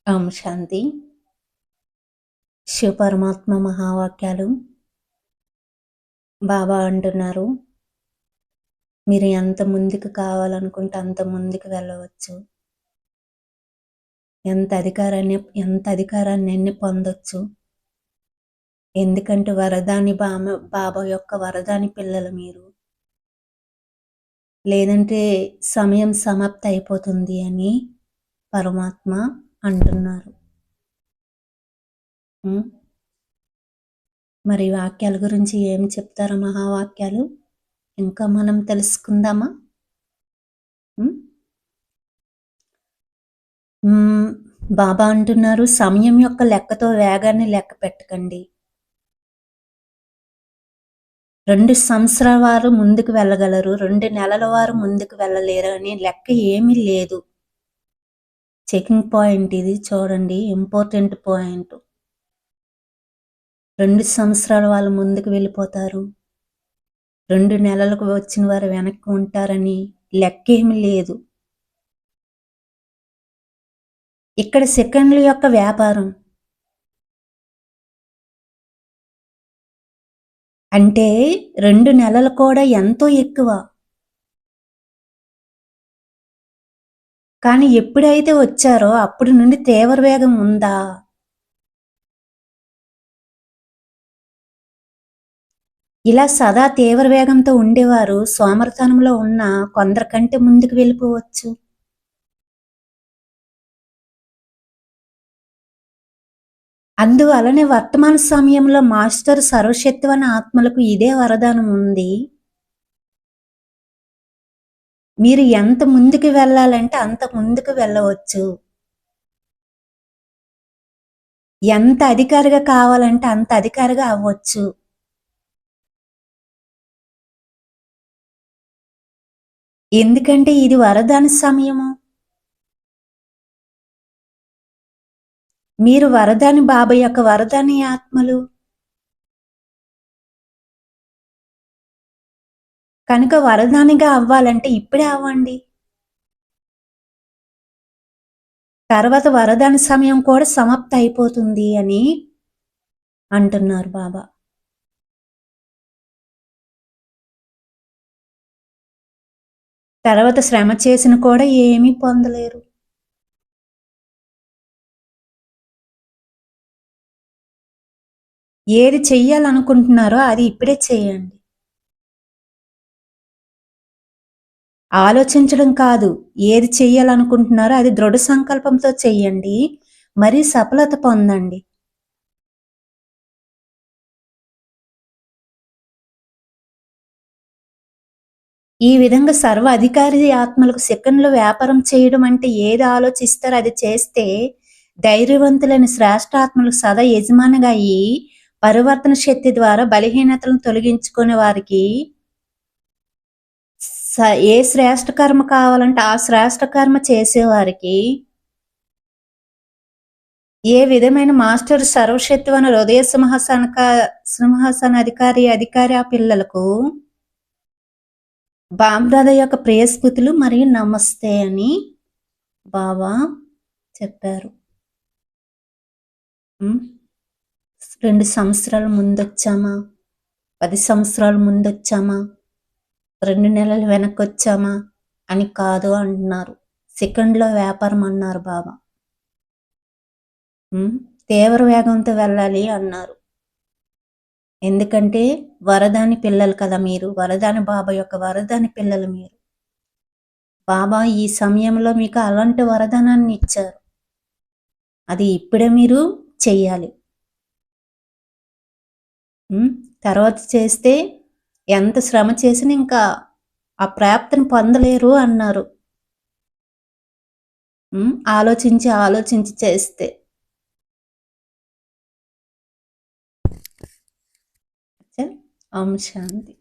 ఓం శాంతి. శివ పరమాత్మ మహావాక్యాలు. బాబా అంటున్నారు, మీరు ఎంత ముందుకు కావాలనుకుంటే అంత ముందుకు వెళ్ళవచ్చు. ఎంత అధికారాన్ని పొందొచ్చు. ఎందుకంటే బాబా యొక్క వరదాని పిల్లలు మీరు. లేదంటే సమయం సమాప్తి అయిపోతుంది అని పరమాత్మ అంటున్నారు. మరి వాక్యాల గురించి ఏం చెప్తారు మహావాక్యాలు? ఇంకా మనం తెలుసుకుందామా? బాబా అంటున్నారు, సమయం యొక్క లెక్కతో వేగాన్ని లెక్క పెట్టకండి. 2 సంవత్సరాల వారు ముందుకు వెళ్ళగలరు, 2 నెలల వారు ముందుకు వెళ్ళలేరు అని లెక్క ఏమీ లేదు. చెకింగ్ పాయింట్ ఇది చూడండి, ఇంపార్టెంట్ పాయింట్. 2 సంవత్సరాల వాళ్ళు ముందుకు వెళ్ళిపోతారు, 2 నెలలకు వచ్చిన వారు వెనక్కి ఉంటారని లెక్క ఏమి లేదు. ఇక్కడ సెకండ్ల యొక్క వ్యాపారం. అంటే 2 నెలలు కూడా ఎంతో ఎక్కువ. కానీ ఎప్పుడైతే వచ్చారో అప్పటి నుండి తీవ్ర వేగం ఉందా? ఇలా సదా తీవ్ర వేగంతో ఉండేవారు సోమరతనంలో ఉన్న కొందరికంటే ముందుకు వెళ్ళిపోవచ్చు. అందువలనే వర్తమాన సమయంలో మాస్టర్ సర్వశక్తివైన ఆత్మలకు ఇదే వరదానం ఉంది. మీరు ఎంత ముందుకు వెళ్ళాలంటే అంత ముందుకు వెళ్ళవచ్చు. ఎంత అధికారిగా కావాలంటే అంత అధికారిగా అవ్వచ్చు. ఎందుకంటే ఇది వరదాన సమయము. మీరు వరదాని బాబా యొక్క వరదాని ఆత్మలు కనుక వరదానిగా అవ్వాలంటే ఇప్పుడే అవ్వండి. తర్వాత వరదాని సమయం కూడా సమాప్తి అయిపోతుంది అని అంటున్నారు బాబా. తర్వాత శ్రమ చేసిన కూడా ఏమీ పొందలేరు. ఏది చెయ్యాలనుకుంటున్నారో అది ఇప్పుడే చేయండి. ఆలోచించడం కాదు, ఏది చెయ్యాలనుకుంటున్నారో అది దృఢ సంకల్పంతో చెయ్యండి, మరీ సఫలత పొందండి. ఈ విధంగా సర్వ అధికారి ఆత్మలకు సెకండ్లో వ్యాపారం చేయడం అంటే ఏది ఆలోచిస్తారో అది చేస్తే ధైర్యవంతులైన శ్రేష్ఠాత్మలకు సదా యజమానిగా అయ్యి పరివర్తన శక్తి ద్వారా బలహీనతలను తొలగించుకునే వారికి ఏ శ్రేష్ఠ కర్మ కావాలంటే ఆ శ్రేష్ఠ కర్మ చేసేవారికి ఏ విధమైన మాస్టర్ సర్వశక్తివైన హృదయ సింహాసన అధికారి ఆ పిల్లలకు బాబ్దాదా యొక్క ప్రియస్మృతులు మరియు నమస్తే అని బాబా చెప్పారు. 2 సంవత్సరాల ముందొచ్చామా, 10 సంవత్సరాల ముందొచ్చామా, 2 నెలలు వెనక్కి వచ్చామా అని కాదు అంటున్నారు. సెకండ్లో వ్యాపారం అన్నారు బాబా. తీవ్ర వేగంతో వెళ్ళాలి అన్నారు. ఎందుకంటే వరదాని పిల్లలు కదా మీరు, వరదాని బాబా యొక్క వరదాని పిల్లలు మీరు. బాబా ఈ సమయంలో మీకు అలాంటి వరదానాన్ని ఇచ్చారు, అది ఇప్పుడే మీరు చెయ్యాలి. తర్వాత చేస్తే ఎంత శ్రమ చేసినా ఇంకా ఆ ప్రాప్తిని పొందలేరు అన్నారు. ఆలోచించి చేస్తే. ఓం శాంతి.